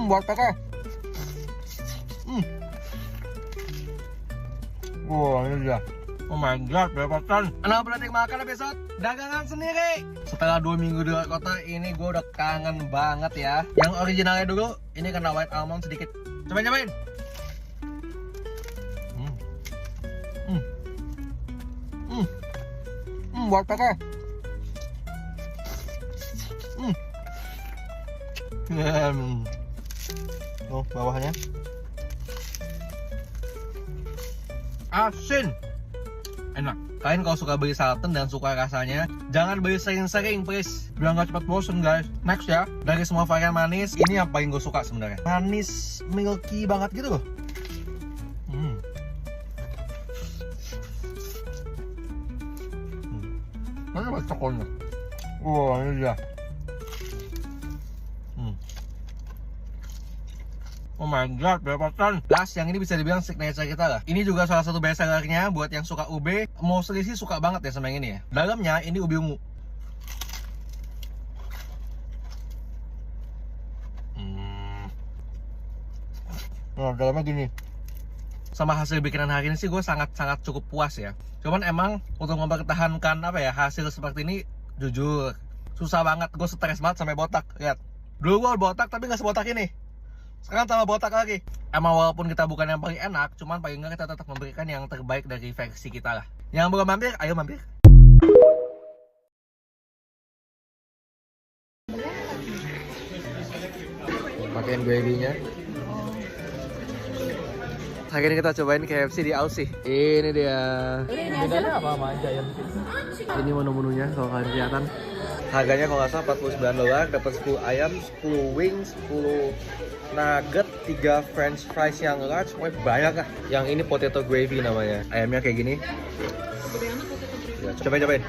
Buat pakai. Wah, ini dia. Oh my god, bebatan. Anak berarti makan episode dagangan sendiri. Setelah 2 minggu di luar kota, ini gue udah kangen banget ya. Yang originalnya dulu, ini kena white almond sedikit. Cobain. Buat pakai. Oh, bawahnya asin, enak. Kalian kalau suka beli salten dan suka rasanya, jangan beli sering-sering please, biar nggak cepat bosen guys. Next ya, dari semua varian manis, ini yang paling gue suka sebenarnya. Manis milky banget gitu loh. Mana buat cokonya? Wah, ini dia. Oh my god, bebatan. Last, yang ini bisa dibilang signature kita lah. Ini juga salah satu best sellernya buat yang suka ube. Mostly sih suka banget ya sama yang ini ya. Dalamnya ini ubi ungu. Nah, dalamnya gini. Sama hasil bikinan hari ini sih gue sangat-sangat cukup puas ya. Cuman emang untuk mempertahankan apa ya, hasil seperti ini jujur susah banget. Gue stres banget sampai botak. Lihat. Dulu gue botak tapi nggak sebotak ini. Sekarang tambah botak lagi. Emang walaupun kita bukan yang paling enak, cuman paling nggak kita tetap memberikan yang terbaik dari versi kita lah. Yang belum mampir, ayo mampir. Pakein gravy-nya. Hari ini kita cobain KFC di Aussie. Ini dia. Bedanya apa sama Giant? Ini menu-menunya kalau kalian kelihatan. Harganya kalau nggak salah $49, dapat 10 ayam, 10 wings, 10 nugget, 3 french fries yang large, pokoknya banyak lah. Yang ini potato gravy namanya. Ayamnya kayak gini. Ya, cobain.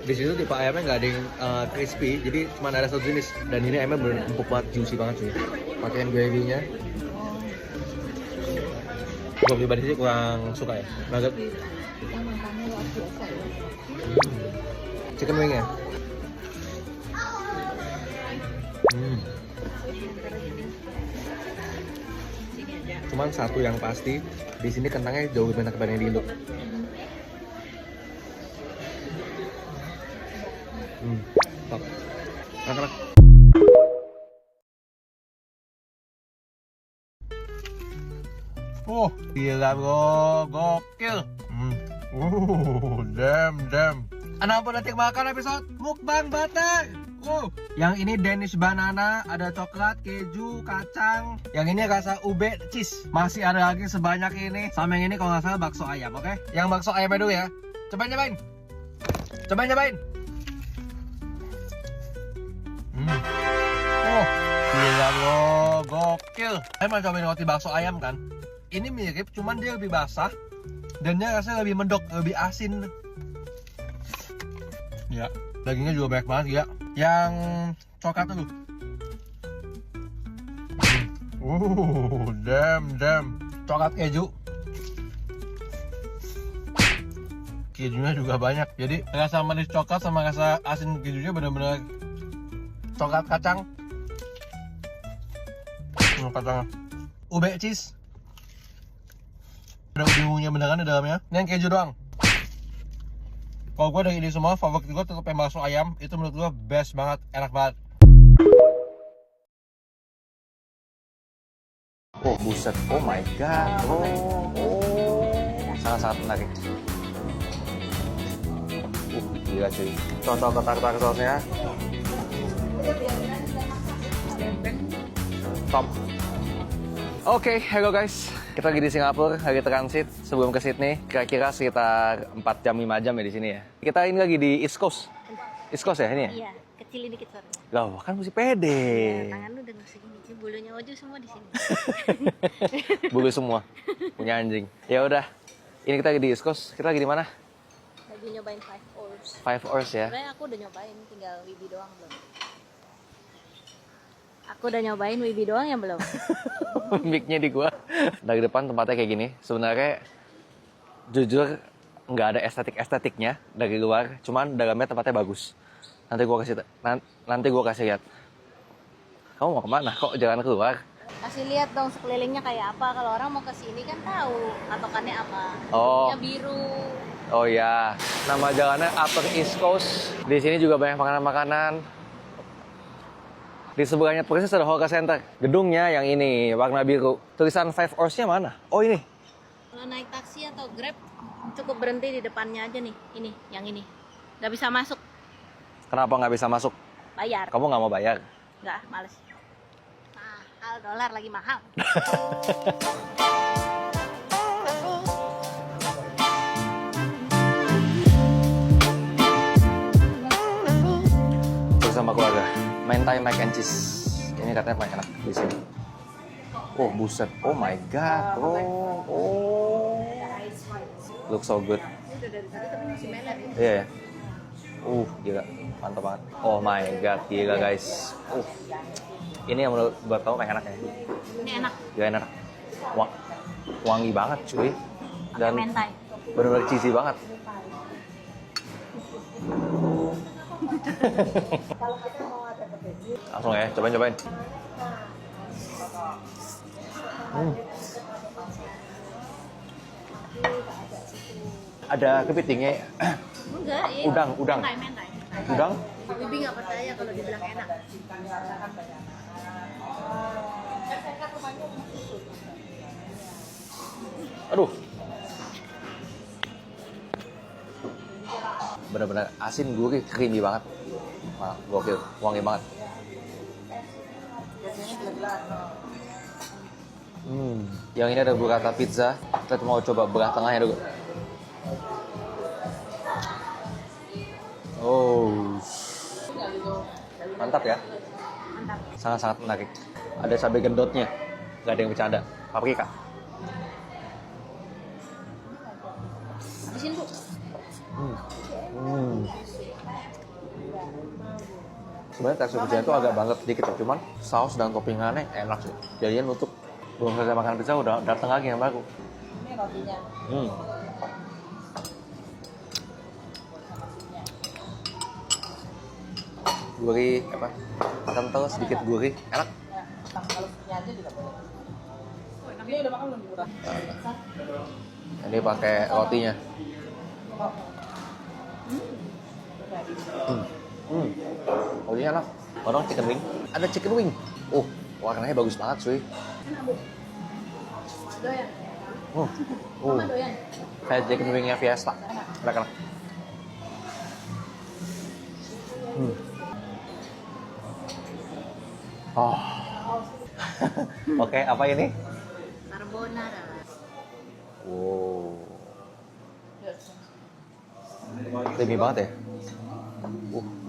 Di situ tipe ayamnya nggak ada yang crispy, jadi cuma ada satu jenis. Dan ini ayamnya bener empuk banget, juicy banget sih. Pakein gravy-nya. Gue pribadi sih kurang suka ya nugget. Chicken wing ya. Cuman satu yang pasti, di sini kentangnya jauh lebih enak dibanding di Indo. Top. Enak. Oh, gila bro, gokil. Damn. Anak berarti makan episode mukbang butter. Yang ini Danish banana, ada coklat, keju, kacang. Yang ini rasa ube cheese. Masih ada lagi sebanyak ini. Sama yang ini kalau nggak salah bakso ayam, oke? Yang bakso ayamnya dulu ya. Cobain. Oh, gila bro, gokil. Saya mau cobain roti bakso ayam kan? Ini mirip, cuman dia lebih basah dan dia rasanya lebih mendok, lebih asin. Ya, dagingnya juga banyak banget ya. Yang coklat tuh. Damn. Coklat keju. Kejunya juga banyak. Jadi rasa manis coklat sama rasa asin kejunya benar-benar coklat kacang. Kacang. Ube cheese. Ada ubi ungunya beneran di dalamnya. Ini yang keju doang. Kalau gue dari ini semua, favorit gue tetap yang bakso ayam. Itu menurut gue best banget, enak banget. Oh buset, oh my god. Sangat-sangat menarik. Gila cuy. Cocok ke tartar sausnya. Top. Oke, hello guys. Kita lagi di Singapura, lagi transit sebelum ke Sydney. Kira-kira sekitar 4 jam 5 jam ya di sini ya. Kita ini lagi di East Coast. East Coast ya ini ya? Iya, kecilin dikit suaranya. Loh, kan mesti pede. Ya, tangan lu denger segini, bulunya Oju semua di sini. Bulu semua. Punya anjing. Ya udah. Ini kita lagi di East Coast. Kita lagi di mana? Lagi nyobain 5 Oars. 5 Oars ya. Sebenarnya aku udah nyobain, tinggal Wibi doang belum. Aku udah nyobain, Wibi doang yang belum. Mic-nya di gua. Dari depan tempatnya kayak gini. Sebenarnya jujur nggak ada estetiknya dari luar, cuman dalamnya tempatnya bagus. Nanti gue kasih lihat. Kamu mau kemana? Kok jalan keluar? Kasih lihat dong sekelilingnya kayak apa. Kalau orang mau ke sini kan tahu patokannya apa. Oh. Lampunya biru. Oh ya, nama jalannya Upper East Coast. Di sini juga banyak makanan-makanan. Di sebelahnya persis ada Hoka Center. Gedungnya yang ini warna biru. Tulisan 5 Hours-nya mana? Oh ini. Kalau naik taksi atau Grab cukup berhenti di depannya aja nih. Ini, yang ini. Nggak bisa masuk, Kenapa nggak bisa masuk? bayar. Kamu nggak mau bayar? Nggak, males. Mahal, dolar lagi mahal. Bersama keluarga. Mentai mac and cheese. Ini katanya paling enak di sini. Oh buset. Oh my god. Oh. Looks so good. Udah dari tadi tapi masih meler ya. Iya ya. Gila. Mantap banget. Oh my god, gila guys. Ini yang menurut buat kamu paling enak ya? Ini enak. Gila enak. Wangi banget cuy. Dan Mentai. bener-bener cheesy banget. Langsung ya, cobain. Ada kepitingnya. Enggak, ya. Udang. Mentai. Udang? Bibi nggak percaya kalau dibilang enak. Aduh. Bener-bener asin, gurih, creamy banget. Wah, gokil, wangi banget. Yang ini ada burrata pizza. Kita mau coba belah tengahnya dulu. Oh, mantap ya. Mantap. Sangat-sangat menarik. Ada cabai gendotnya, nggak ada yang bercanda. Paprika. Habisin, Bu. Sebenarnya tekstur pizzanya itu agak banget sedikit ya, cuman saus dan toppingannya enak sih. Jadinya untuk belum selesai makan pizza udah datang lagi yang baru. Ini rotinya. Gurih apa? Kental sedikit gurih, enak. Ini pakai rotinya. Rotinya enak. Orang chicken wing. Ada chicken wing. Warnanya bagus banget cuy. Doyan. Mama doyan. Kayak chicken wingnya Fiesta. Enak. Oke, apa ini? Carbonara. Wow. Creamy banget ya?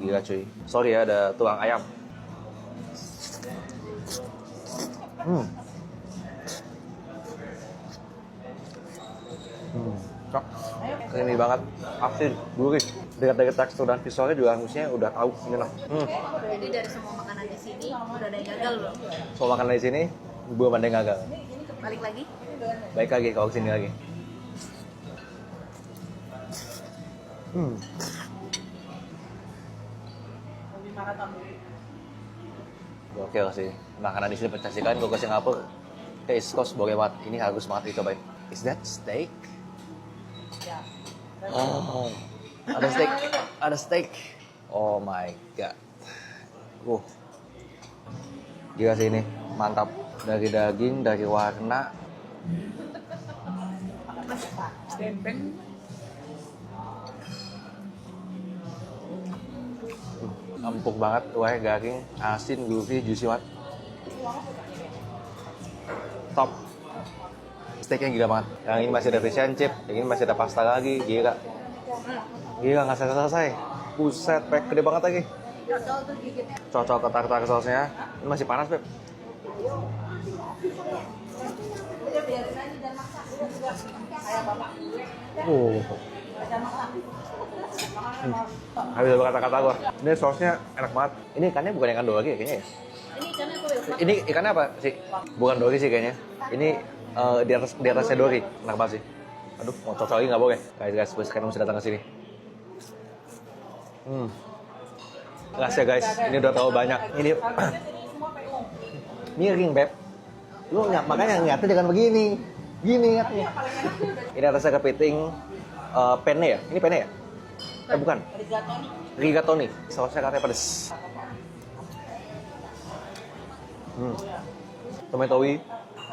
Gila cuy. Sorry ya, ada tulang ayam. Creamy banget, asin, gurih. Dekat-dekat tekstur dan visualnya juga harusnya udah tahu ini lah. Jadi dari semua makanan di sini udah ada yang gagal belum? Semua makanan di sini belum ada yang gagal. Balik lagi? Baik lagi kalau kesini lagi. Gokil sih. Makanan di sini pastikan kalau ke Singapura ke East Coast boleh banget. Ini harus banget dicobain. Is that steak? Oh, ada steak. Oh my god. Gila sih ini, mantap. Dari daging, dari warna. Empuk banget, kuahnya garing, asin, gurih, juicy banget. Top. Steaknya gila banget. Yang ini masih ada fish and chip, yang ini masih ada pasta lagi, gila. Gila, nggak selesai. Buset, pack gede banget lagi. Cocok ke tartar sausnya. Ini masih panas, Beb. Habis berkata-kata gue. Ini sausnya enak banget. Ini ikannya bukan ikan dori ya kayaknya ya? Ini ikannya apa ya? Ini ikannya apa sih? Bukan dori sih kayaknya. Ini di atasnya dori. Enak banget sih. Aduh, mau cocok lagi nggak boleh. Guys, sekarang mesti datang ke sini. Gas ya guys, ini udah terlalu banyak. Ini miring beb. Lu makanya ngeliatnya jangan begini. Gini ngeliatnya. Ini atasnya kepiting penne ya? Ini penne ya? Bukan. Rigatoni. Sausnya katanya pedes. Tomatoi.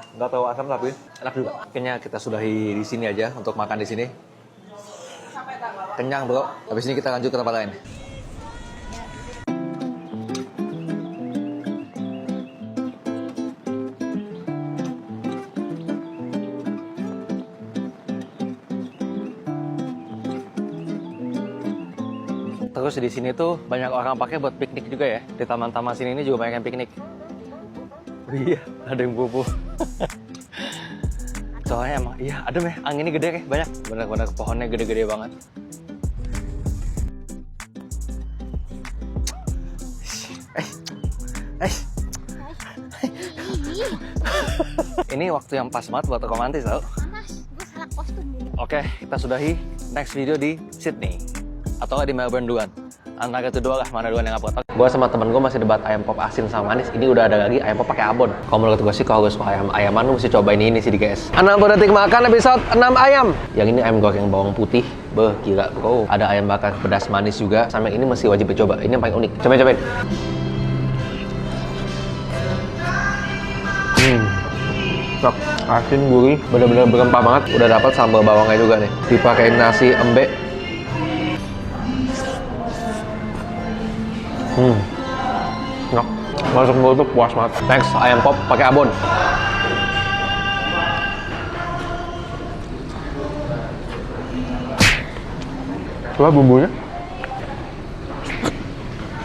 Nggak terlalu asam tapi enak juga. Kayaknya kita sudahi di sini aja untuk makan di sini. Kenyang bro. Habis ini kita lanjut ke tempat lain. Terus di sini tuh banyak orang pakai buat piknik juga ya. Di taman-taman sini ini juga banyak yang piknik. Oh iya, ada yang bobo. Soalnya emang, iya adem ya, anginnya gede kayak banyak. Bener-bener pohonnya gede-gede banget. Ini waktu yang pas banget buat romantis tau. Panas, gue salah kostum dulu. Oke, kita sudahi next video di Sydney. Atau di Melbourne duluan. Antara itu dua lah, mana duluan yang upload. Gue sama temen gue masih debat ayam pop asin sama manis. Ini udah ada lagi ayam pop pakai abon. Kalau menurut gue sih kalau gue suka ayam-ayaman lu mesti cobain ini sih di guys. 60 detik makan episode 6 ayam. Yang ini ayam goreng bawang putih. Beh, gila bro. Ada ayam bakar pedas manis juga. Sama yang ini mesti wajib dicoba. Ini yang paling unik. Cobain. Nah, asin gurih, bener-bener berempah banget. Udah dapat sambal bawangnya juga nih. Dipakein nasi embe. Nah, masuk mulut tuh puas banget. Next, ayam pop pakai abon. Coba bumbunya.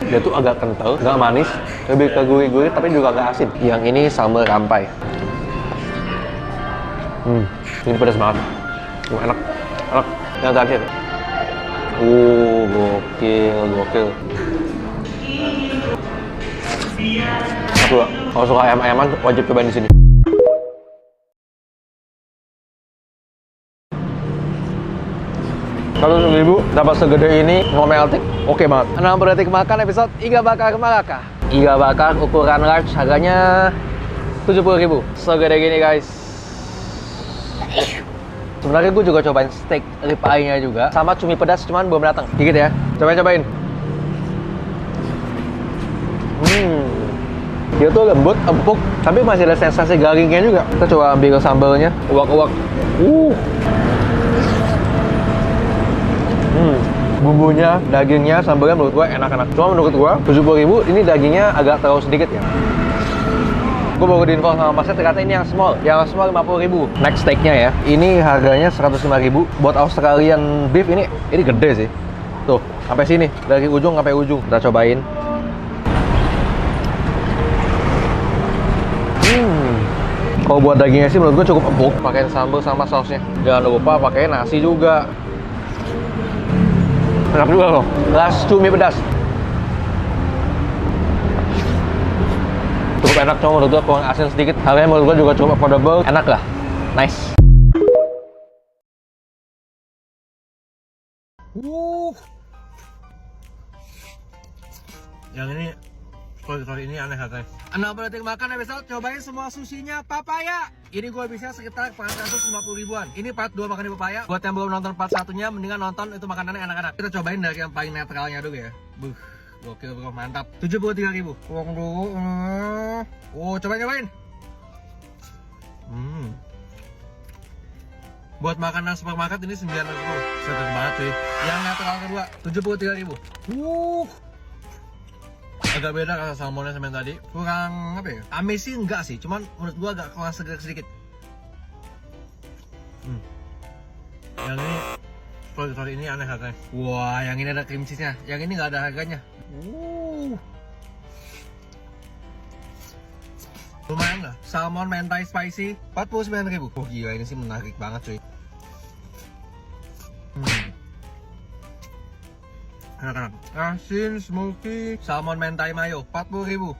Dia tuh agak kental, nggak manis, lebih ke gurih-gurih tapi juga agak asin. Yang ini sambal rampai. Ini pedas banget. Enak. Yang terakhir. Gokil. Satu lah. Kalau suka ayam-ayaman wajib cobain di sini. Kalau 1.000 dapat segede ini ngomeltik, oke banget. 60 detik makan episode iga bakar Malaka. Iga bakar ukuran large harganya 70.000. Segede gini guys. Sebenarnya gue juga cobain steak rib eye-nya juga sama cumi pedas, cuman belum datang. Dikit ya. Cobain. Dia tuh lembut, empuk, tapi masih ada sensasi garingnya juga. Kita coba ambil sambalnya, uak-uak. Bumbunya, dagingnya, sambalnya menurut gua enak-enak. Cuma menurut gua 70.000 ini dagingnya agak terlalu sedikit ya. Gue baru diinfo sama masnya ternyata ini yang small 50.000. Next steaknya ya, ini harganya 105.000. Buat Australian beef ini gede sih. Tuh, sampai sini, dari ujung sampai ujung. Kita cobain. Kalau buat dagingnya sih menurut gue cukup empuk. Pakai sambal sama sausnya. Jangan lupa pakai nasi juga. Enak juga loh. Ras cumi pedas. Cukup enak, cuma menurut gue kurang asin sedikit. Harganya menurut gue juga cukup affordable. Enak lah. Nice. Yang ini kali ini aneh katanya. 60 detik makan episode, cobain semua sushinya papaya. Ini gue bisa sekitar 450 ribuan. Ini part 2 makan di papaya. Buat yang belum nonton part 1-nya, mendingan nonton itu makanannya enak-enak. Kita cobain dari yang paling netralnya dulu ya. Gokil bro, mantap. 73.000. Uang dulu. Cobain. Buat makanan supermarket ini 9.000. Sedap banget cuy. Yang netral kedua 73.000. Agak beda rasa salmonnya sama yang tadi. Kurang apa ya? Amis sih enggak sih, cuman menurut gua agak kurang segar sedikit. Yang ini kali ini aneh harganya. Wah, yang ini ada cream cheese-nya. Yang ini nggak ada harganya. Lumayan lah. Salmon mentai spicy 49.000. Oh gila, ini sih menarik banget cuy. Enak-enak. Asin, smoky, salmon mentai mayo 40.000.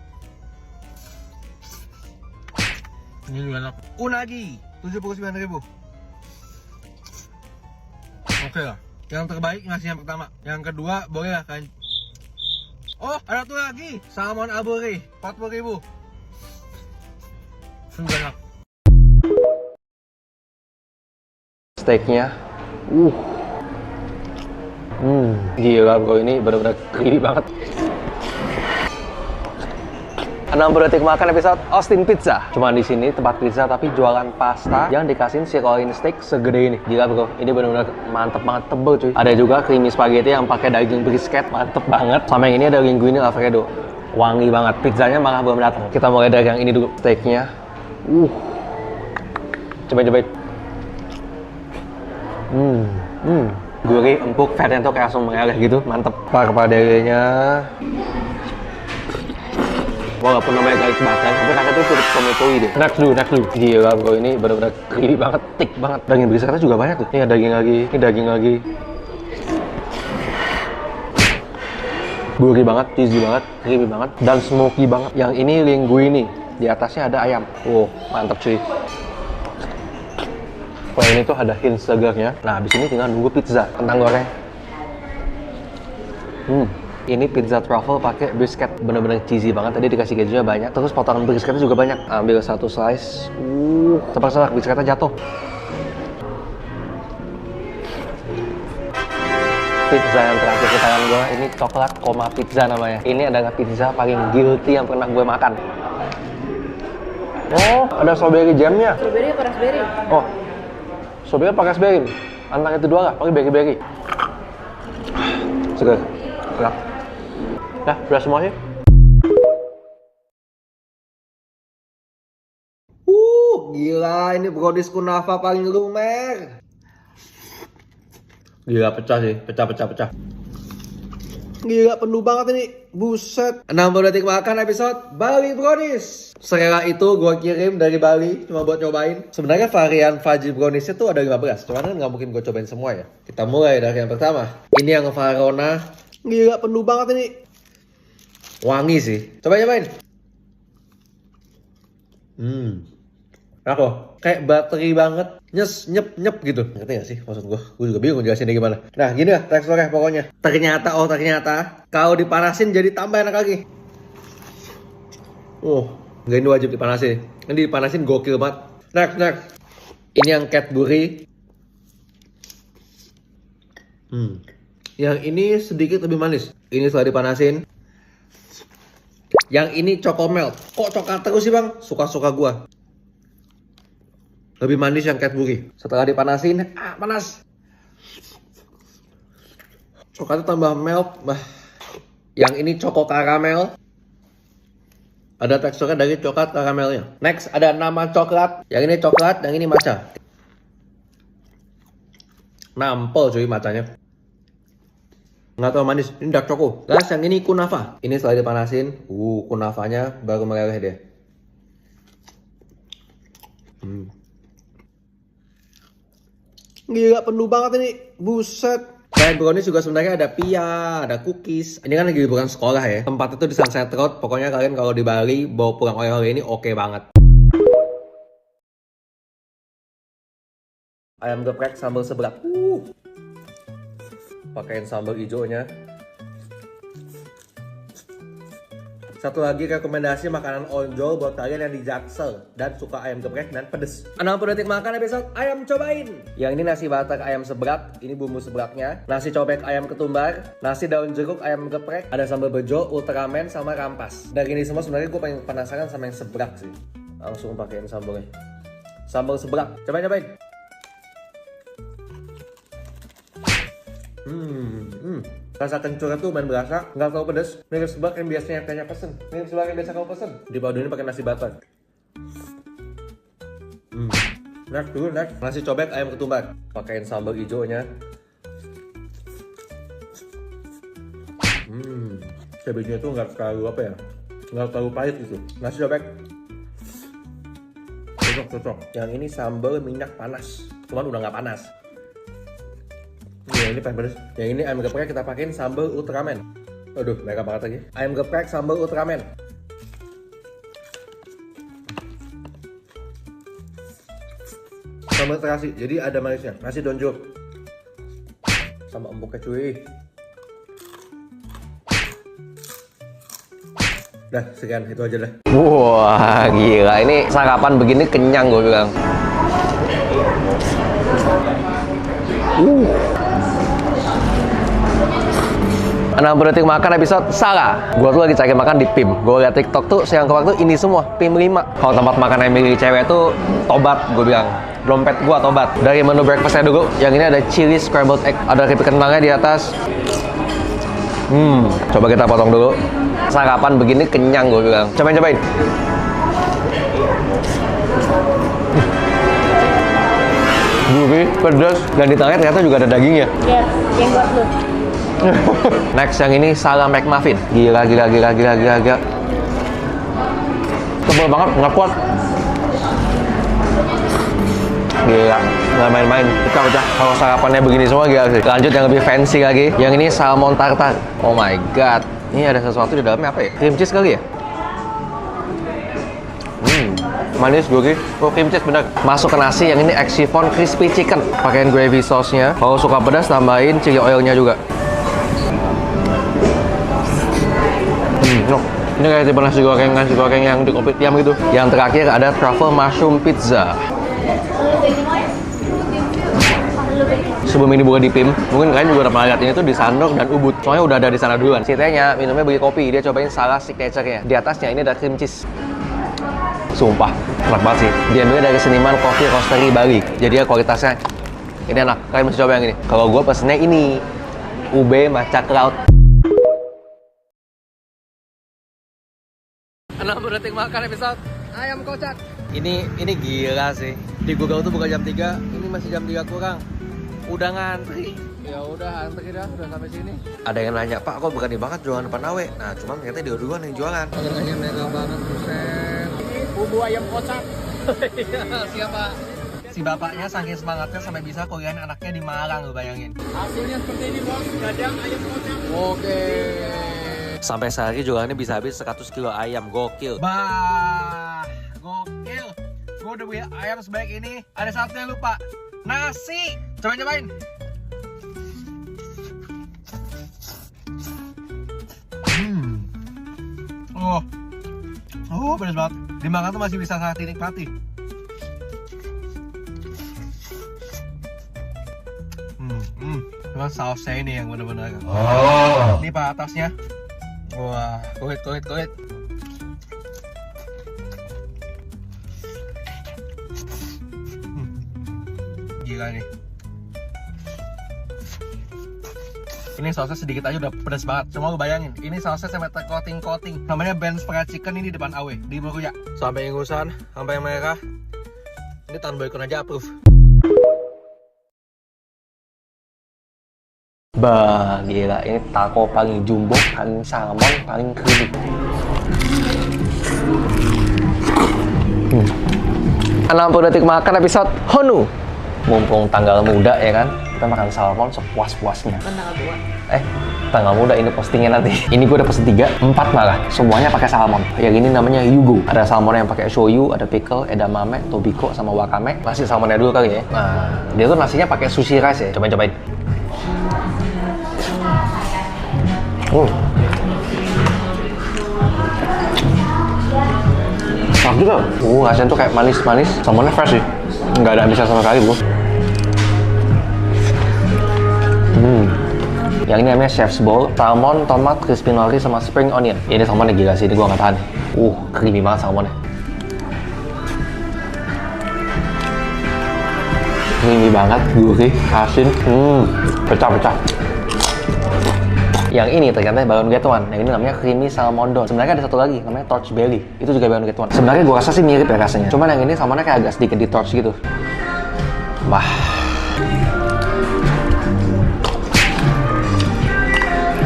Ini juga enak. Unagi 79.000. oke lah. Yang terbaik ngasih yang pertama. Yang kedua boleh lah kan. Oh, ada tuh lagi. Salmon aburi, 40.000. Banyak. Steaknya, gila bro, ini benar-benar creamy banget. 60 detik makan episode Austin Pizza. Cuma di sini tempat pizza tapi jualan pasta yang dikasihin sirloin steak segede ini. Gila bro, ini benar-benar mantep banget, tebel cuy. Ada juga creamy spaghetti yang pakai daging brisket, mantep banget. Sama yang ini ada linguine alfredo, wangi banget. Pizzanya malah belum datang. Kita mulai dari yang ini dulu, steaknya. Cobain. Gurih, empuk, fatnya tuh kayak langsung mengalir gitu, mantep. Parpadelenya, walaupun namanya garis batang, tapi rasanya tuh cukup tomatoi deh. Next dulu. Gila bro, ini benar-benar creamy banget, thick banget. Daging brisketnya juga banyak tuh. Ini ada daging lagi. Gurih banget, cheesy banget, creamy banget, dan smoky banget. Yang ini linguine, di atasnya ada ayam. Mantap cuy. Kalau ini tuh ada hint segarnya. Nah, abis ini tinggal nunggu pizza, kentang goreng. Ini pizza truffle pakai brisket, bener-bener cheesy banget. Tadi dikasih kejunya banyak, terus potongan brisketnya juga banyak. Ambil satu slice. Sepak brisketnya jatuh. Pizza yang terakhir di tangan gue, ini coklat koma pizza namanya. Ini adalah pizza paling guilty yang pernah gue makan. Oh, ada strawberry jamnya. Strawberry apa raspberry? Oh, strawberry pakai raspberry. Antara itu dua lah, pakai berry. Segar. Enak. Nah, udah semuanya. Gila, ini brownies kunafa paling lumer. Gila, pecah sih, pecah. Gila, penuh banget ini, buset. 60 detik makan episode Bali Brownies. Serela itu gue kirim dari Bali, cuma buat nyobain. Sebenarnya varian fudgy browniesnya tuh ada 15, cuman kan nggak mungkin gue cobain semua ya. Kita mulai dari yang pertama. Ini yang Varona. Gila, penuh banget ini. Wangi sih. Coba nyobain. Enak loh. Kayak bateri banget. Nyep gitu. Ngerti gak sih maksud gue? Gue juga bingung jelasinnya gimana. Nah, gini lah teksturnya pokoknya. Ternyata kalau dipanasin jadi tambah enak lagi. Enggak, ini wajib dipanasin. Ini dipanasin gokil banget. Next. Ini yang Cadbury. Yang ini sedikit lebih manis. Ini setelah dipanasin. Yang ini Chocomelt. Kok coklat terus sih bang? Suka-suka gua. Lebih manis yang Cadbury. Setelah dipanasin, panas. Coklatnya tambah melt. Yang ini Choco Caramel. Ada teksturnya dari coklat karamelnya. Next, ada nama coklat. Yang ini coklat, yang ini matcha. Nampol cuy matanya. Nggak terlalu manis, ini dark choco. Guys, yang ini kunafa. Ini setelah dipanasin, kunafanya baru meleleh deh. Gila, penuh banget ini, buset. Selain brownies juga sebenarnya ada pia, ada cookies. Ini kan lagi liburan sekolah ya. Tempat itu di Sunset Road. Pokoknya kalian kalau di Bali bawa pulang oleh-oleh ini oke banget. Ayam geprek sambal seblak. Pakaiin sambal hijaunya. Satu lagi rekomendasi makanan ojol buat kalian yang di Jaksel dan suka ayam geprek dan pedes. 60 detik makan episode ayam cobain. Yang ini nasi batak ayam seblak, ini bumbu seblaknya. Nasi cobek ayam ketumbar, nasi daun jeruk ayam geprek, ada sambal bejo, ultramen sama rampas. Dari ini semua sebenarnya gue paling penasaran sama yang seblak sih. Langsung pakaiin sambalnya. Sambal seblak, cobain. Rasa kencurnya tuh main berasa, nggak terlalu pedas. Mirip seblak yang biasanya kayaknya pesen. Mirip seblak yang biasa kau pesen. Dipaduin pakai nasi batak. Next. Nasi cobek ayam ketumbar. Pakaiin sambal hijaunya. Cabenya tuh nggak terlalu nggak terlalu pahit gitu. Nasi cobek. Cocok. Yang ini sambal minyak panas. Cuman udah nggak panas. Ya, ini paling pedas. Yang ini ayam geprek kita pakein sambal ultramen. Aduh, mereka banget lagi. Ayam geprek sambal ultramen. Sambal terasi, jadi ada manisnya. Nasi daun jeruk. sama empuknya cuy. Dah, sekian itu aja dah. Wah, gila. Ini sarapan begini kenyang gue bilang. Enam detik makan episode salah. Gue tuh lagi cari makan di PIM. Gue liat TikTok tuh siang ke waktu ini semua PIM 5. Kalau tempat makan yang milih cewek tuh tobat, gue bilang. Dompet gue tobat. Dari menu breakfastnya dulu, yang ini ada chili scrambled egg, ada keripik kentangnya di atas. Coba kita potong dulu. Sarapan begini kenyang gue bilang. Cobain. Gurih, pedas, dan di tengahnya ternyata juga ada dagingnya. Lihat, jenggot lu. Next yang ini salam McMuffin. Gila. Tebal banget, nggak kuat. Gila, nggak main-main. Pecah. Kalau sarapannya begini semua gila sih. Lanjut yang lebih fancy lagi. Yang ini salmon tartar. Oh my god. Ini ada sesuatu di dalamnya apa ya? Cream cheese kali ya? Manis, gurih. Oh, cream cheese bener. Masuk ke nasi yang ini egg chiffon crispy chicken. Pakein gravy sauce-nya. Kalau suka pedas tambahin chili oil-nya juga. Ini kayak tipe nasi goreng yang di kopitiam gitu. Yang terakhir ada truffle mushroom pizza. Sebelum ini buka di PIM, mungkin kalian juga udah pernah lihat ini tuh di Sandok dan Ubud. Soalnya udah ada di sana duluan. Si T-nya minumnya beli kopi, dia cobain salah signature-nya. Di atasnya ini ada cream cheese. Sumpah, enak banget sih. Diambilnya dari seniman Coffee Roastery Bali. Jadi ya kualitasnya ini enak. Kalian mesti coba yang ini. Kalau gue pesennya ini, ube matcha cloud. 60 detik makan episode ayam kocak. Ini gila sih. Di Google tuh buka jam 3, ini masih jam 3 kurang. Udah ngantri. Ya udah antri dah, udah sampai sini. Ada yang nanya, "Pak, kok berani banget jualan depan AW?" Nah, cuman ternyata dia duluan yang jualan. Harganya mega banget, buset. Bumbu ayam kocak. Siapa? Si bapaknya saking semangatnya sampai bisa kuliahin anaknya di Malang, lo bayangin. Hasilnya seperti ini, Bos. Gadang ayam kocak. Oke. Sampai sehari jualannya bisa habis 100 kilo ayam, gokil. Bah, gokil. Gue udah beli ayam sebaik ini. Ada satunya lupa, nasi. Cobain. Oh, pedas banget. Dimakan tuh masih bisa sangat dinikmati. Cuma sausnya ini yang bener-bener. Ini pak atasnya. Wah, kulit. Gila nih. Ini sausnya sedikit aja udah pedas banget. Cuma lu bayangin, ini sausnya sampai tercoating. Namanya Ben's Fried Chicken ini depan AW di Meruya. Sampai ingusan, sampai merah. Ini tahun boykon aja approve. Bah, gila. Ini taco paling jumbo, paling salmon, paling creamy. 60 detik makan episode Honu. Mumpung tanggal muda ya kan, kita makan salmon sepuas-puasnya. Tanggal 2. Tanggal muda ini postingnya nanti. Ini gue udah pesen 3, 4 malah. Semuanya pakai salmon. Yang ini namanya Yugo. Ada salmon yang pakai shoyu, ada pickle, edamame, tobiko, sama wakame. Nasi salmonnya dulu kali ya. Nah, dia tuh nasinya pakai sushi rice ya. Cobain. Enak juga. Rasanya tuh kayak manis-manis. Salmonnya fresh sih. Nggak ada amisnya sama sekali, bro. Yang ini namanya Chef's Bowl, salmon, tomat, crispy nori, sama spring onion. Ini salmonnya gila sih, ini gua nggak tahan. Creamy banget salmonnya. Creamy banget, gurih, asin, pecah. Yang ini ternyata Baron Get One. Yang ini namanya Creamy Salmon Don. Sebenarnya ada satu lagi, namanya Torch Belly. Itu juga Baron Get One. Sebenarnya gua rasa sih mirip ya rasanya. Cuman yang ini salmonnya kayak agak sedikit di torch gitu. Wah.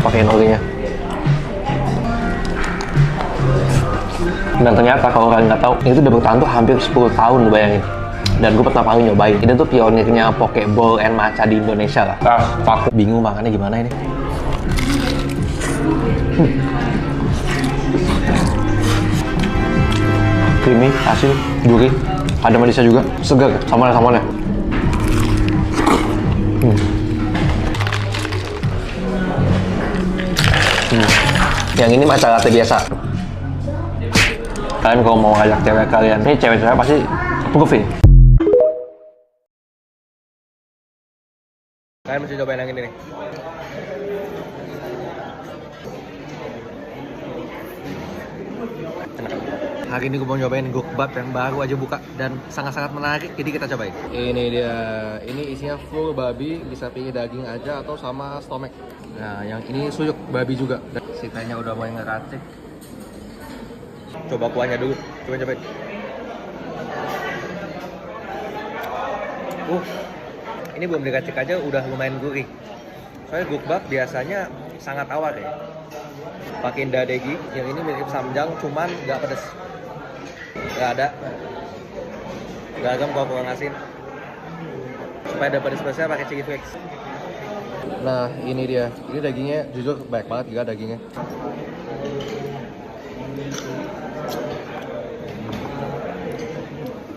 Pakai norinya. Dan ternyata kalau kalian nggak tahu, itu udah bertahan tuh hampir 10 tahun, lu bayangin. Dan gue pertama kali nyobain. Ini tuh pionirnya Pokeball and matcha di Indonesia lah. Fuck, bingung makannya gimana ini. Creamy, asin, gurih, ada manisnya juga, segar, salmonnya. Yang ini matcha latte biasa. Kalian kalau mau ngajak cewek kalian, ini cewek-cewek pasti approve ini. Kalian mesti cobain yang ini nih. Enak. Hari ini gue mau nyobain gukbap yang baru aja buka dan sangat-sangat menarik, jadi kita cobain. Ini dia, ini isinya full babi, bisa pilih daging aja atau sama stomach. Nah, yang ini suyuk babi juga. Sitanya udah mulai ngeracik. Coba kuahnya dulu, cobain. Ini belum diracik aja udah lumayan gurih. Soalnya gukbap biasanya sangat awar ya. Pakai dadegi, yang ini mirip samjang cuman nggak pedes. Nggak ada garam kalau kurang asin. Supaya ada pedes-pedesnya pakai chili flakes. Nah ini dia, ini dagingnya jujur banyak banget juga dagingnya.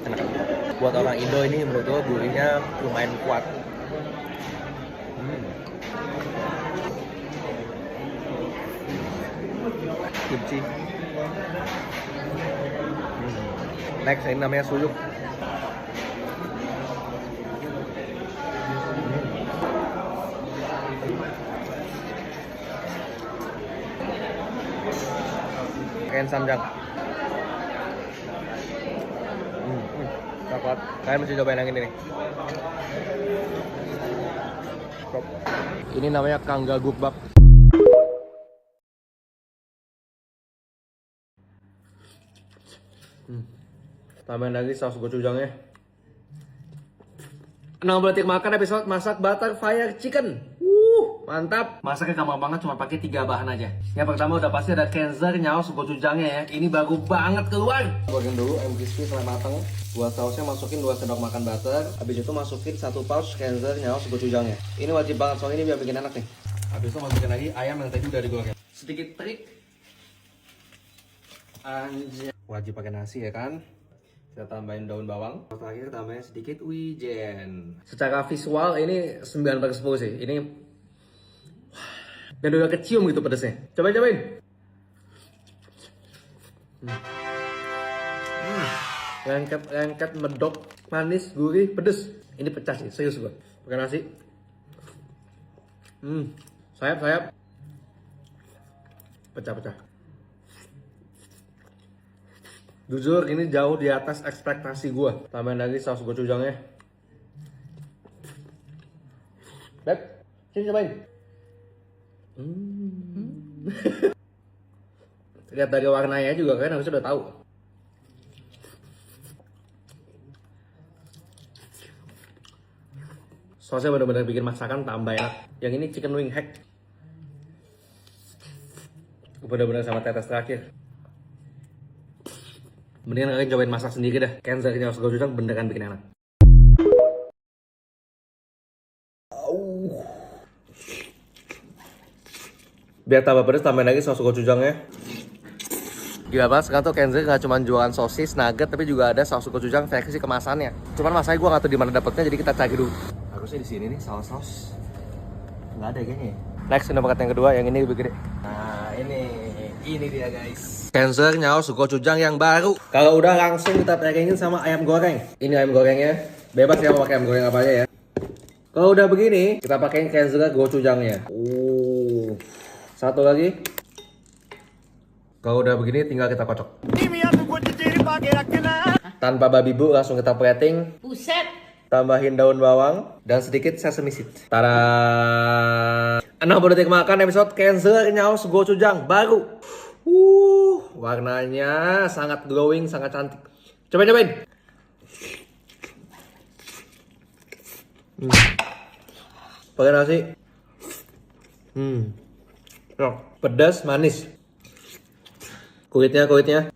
Enak. Buat orang Indo ini menurut gue gurihnya lumayan kuat. Kimchi. Next ini namanya suyuk. Kain samjang. Coklat. Kalian mesti cobain yang ini nih. Ini namanya kangga gukbap. Tambahin lagi saus gochujangnya. 6 detik makan episode masak butter fire chicken. Mantap. Masaknya gampang banget, cuma pakai 3 bahan aja. Yang pertama udah pasti ada kenzer, nyaos, gochujangnya ya. Ini baru banget keluar. Goreng dulu ayam crispy sampai matang. Buat sausnya masukin 2 sendok makan butter. Habis itu masukin 1 pouch kenzer, nyaos, gochujangnya. Ini wajib banget soalnya ini biar bikin enak nih. Habis itu masukin lagi ayam yang tadi udah digoreng. Sedikit trik. Anjir. Wajib pakai nasi ya kan. Kita tambahin daun bawang. Terakhir tambahin sedikit wijen. Secara visual ini 9/10 sih. Ini dan udah kecium gitu pedesnya. Cobain. Lengket, medok, manis, gurih, pedes. Ini pecah sih, serius gua. Pakai nasi. Sayap. Pecah. Jujur ini jauh di atas ekspektasi gue. Tambahin lagi saus gochujangnya. Beb, sini cobain. Lihat dari warnanya juga kalian harusnya udah tahu. Sausnya benar-benar bikin masakan tambah enak. Yang ini chicken wing hack. Benar-benar sama tetes terakhir. Mendingan kalian cobain masak sendiri dah. Kenzer nyaos gochujang beneran bikin enak. Biar tambah pedas tambahin lagi saus gochujangnya. Gila banget sekarang tuh Kenzer gak cuma jualan sosis, nugget, tapi juga ada saus gochujang versi kemasannya. Cuman masanya gue gak tahu di mana dapetnya, jadi kita cari dulu. Harusnya di sini nih saus. Nggak ada kayaknya. Next ini paket yang kedua, yang ini lebih gede. Nah ini dia guys. Kenzer nyaos gochujang yang baru. Kalau udah langsung kita pakein sama ayam goreng. Ini ayam gorengnya. Bebas ya mau pakai ayam goreng apa aja ya. Kalau udah begini, kita pakein Kenzer gochujangnya. Satu lagi. Kalau udah begini tinggal kita kocok. Tanpa babi bu, langsung kita plating. Buset. Tambahin daun bawang dan sedikit sesame seed. Tada! 60 detik makan episode Kenzer nyaos gochujang baru. Warnanya sangat glowing, sangat cantik. Cobain. Pakai nasi. Pedas, manis. Kulitnya.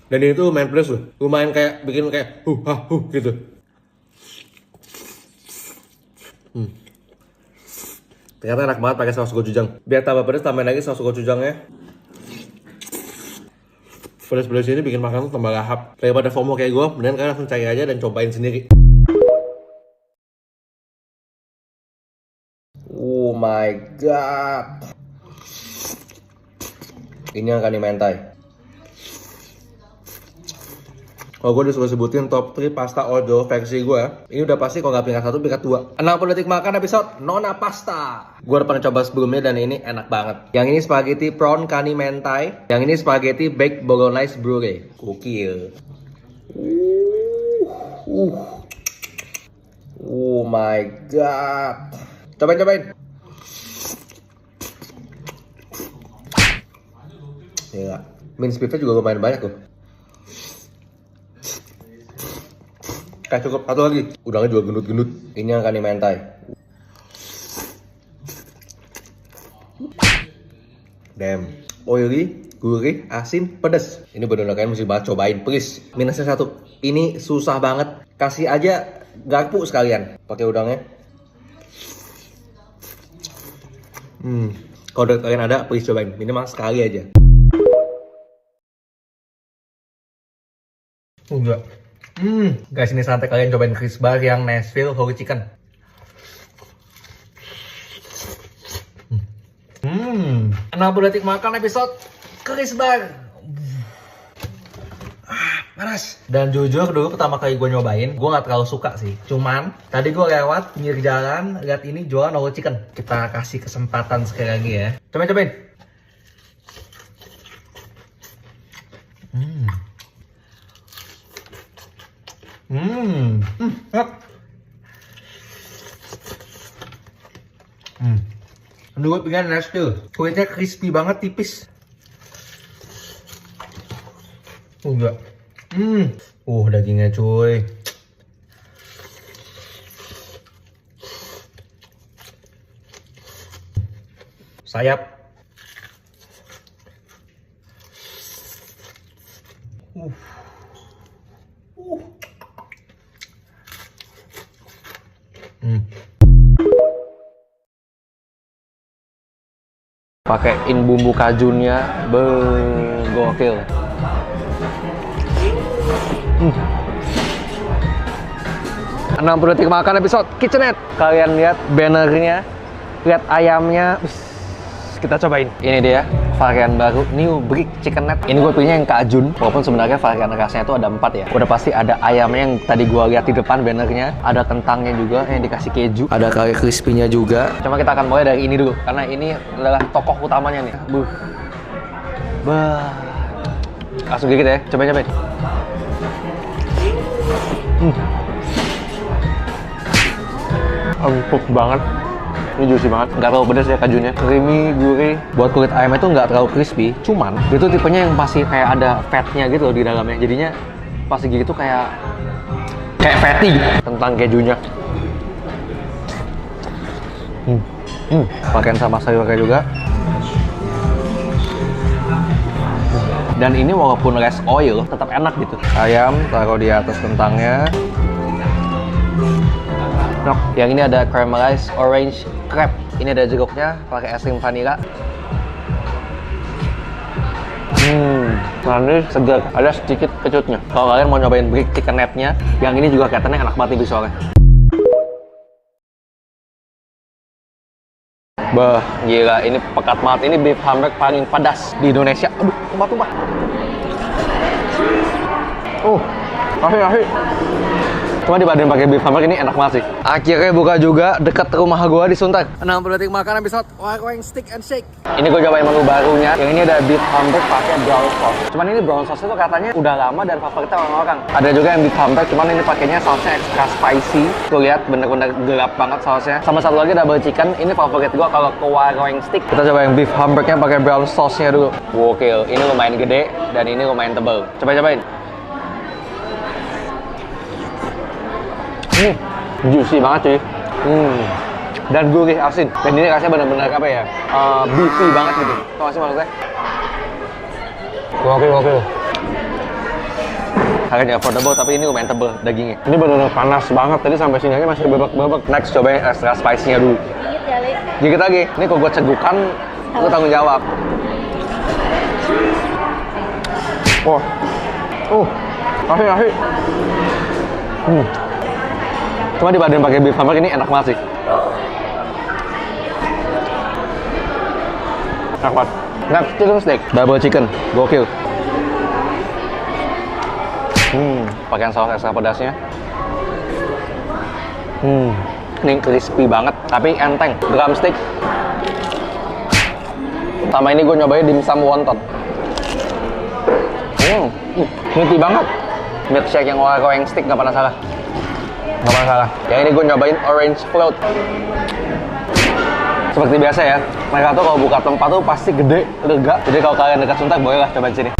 Dan ini tuh lumayan pedas loh. Lumayan kayak bikin kayak gitu. Ternyata enak banget pakai saus gochujang. Biar tambah pedas tambahin lagi saus gochujangnya. Pedas-pedas ini bikin makanan tuh tambah lahap. Daripada FOMO kayak gue, mendingan kalian langsung cari aja dan cobain sendiri. my god. Ini yang kani mentai. Oh, gue disuruh sebutin top 3 pasta Ojo versi gue. Ini udah pasti kalau nggak peringkat 1, peringkat 2. 60 detik makan episode Nona Pasta. Gue udah pernah coba sebelumnya dan ini enak banget. Yang ini spaghetti prawn kani mentai. Yang ini spaghetti baked bolognese brulee. Gokil. Oh my god. Cobain. Ya, mince beefnya juga lumayan banyak tuh. Cukup satu lagi. Udangnya juga gendut-gendut. Ini yang kani mentai. Damn. Oily, gurih, asin, pedas. Ini bener-bener kalian mesti banget cobain, please. Minusnya satu. Ini susah banget. Kasih aja garpu sekalian. Pakai udangnya. Kalau dari kalian ada, please cobain. Minimal sekali aja. Enggak. Guys, ini santai kalian cobain Chris Bar yang Nashville Holy Chicken. 60 detik makan episode Chris Bar. Panas. Dan jujur dulu pertama kali gue nyobain, gue gak terlalu suka sih. Cuman tadi gue lewat pinggir jalan, lihat ini jualan Holy Chicken. Kita kasih kesempatan sekali lagi ya. Cobain. Menurut pilihan Nashville, kulitnya crispy banget, tipis. Enggak. Dagingnya cuy. Sayap. Pakein bumbu kajunya, gokil. 60 detik makan episode Kitchenette. Kalian lihat bannernya, lihat ayamnya. Kita cobain. Ini dia varian baru New Brick Chicken Net. Ini gue pilihnya yang kajun, walaupun sebenarnya varian rasanya itu ada 4 ya. Udah pasti ada ayamnya yang tadi gue lihat di depan bannernya, ada kentangnya juga yang dikasih keju, ada kari crispy-nya juga. Cuma kita akan mulai dari ini dulu karena ini adalah tokoh utamanya nih. Langsung gigit ya, cobain. Empuk banget. Ini juicy banget, nggak terlalu pedas ya kajunya, creamy, gurih. Buat kulit ayamnya itu nggak terlalu crispy, cuman itu tipenya yang pasti kayak ada fatnya gitu loh di dalamnya. Jadinya pas gigit tuh kayak fatty gitu. Tentang kejunya. Pakaian sama sayurnya juga. Dan ini walaupun less oil, tetap enak gitu. Ayam taruh di atas kentangnya. Yang ini ada caramelized orange crab. Ini ada jeruknya, pakai es krim vanilla. Manis, segar, ada sedikit kecutnya. Kalau kalian mau nyobain brick chicken net-nya, yang ini juga kelihatannya enak banget visualnya. Gila, ini pekat banget. Ini beef hamburg paling pedas di Indonesia. Aduh, tumpah. Kasih. Cuma dibanding pakai beef hamburg ini enak banget sih. Akhirnya buka juga dekat rumah gua di Sunter. 60 detik makan episode Warung Stick and Shake. Ini gua cobain menu barunya. Yang ini ada beef hamburg pakai brown sauce. Cuman ini brown sauce itu katanya udah lama dan favoritnya orang-orang. Ada juga yang beef hamburg, cuman ini pakainya sausnya extra spicy. Tuh lihat bener-bener gelap banget sausnya. Sama satu lagi double chicken. Ini favorit gua kalau ke Warung Stick. Kita coba yang beef hamburgnya pakai brown sauce-nya dulu. Gokil. Ini lumayan gede dan ini lumayan tebal. Cobain. Juicy banget cuy. Dan gurih asin. Dan ini rasanya benar-benar apa ya? Beefy banget gitu. Tau gak sih maksudnya? Gokil. Harganya affordable tapi ini lumayan tebel dagingnya. Ini benar-benar panas banget. Tadi sampai sini aja masih bebek-bebek. Next cobain extra spice-nya dulu. Gigit lagi. Ini kalau gue cegukan, lu tanggung jawab. Kasih. Cuma dibanding pakai beef hamburg ini enak banget sih. Enak banget. Next chicken steak, double chicken, gokil. Pakai saus extra pedasnya. Ini crispy banget, tapi enteng. Drumstick. Sama ini gue nyobain dimsum wonton. Ngerti banget. Milkshake yang goreng stick gak pernah salah. Gak pernah salah. Yang ini gue nyobain orange float. Seperti biasa ya, mereka tuh kalau buka tempat tuh pasti gede, lega. Jadi kalau kalian dekat Sunter boleh lah coba di sini.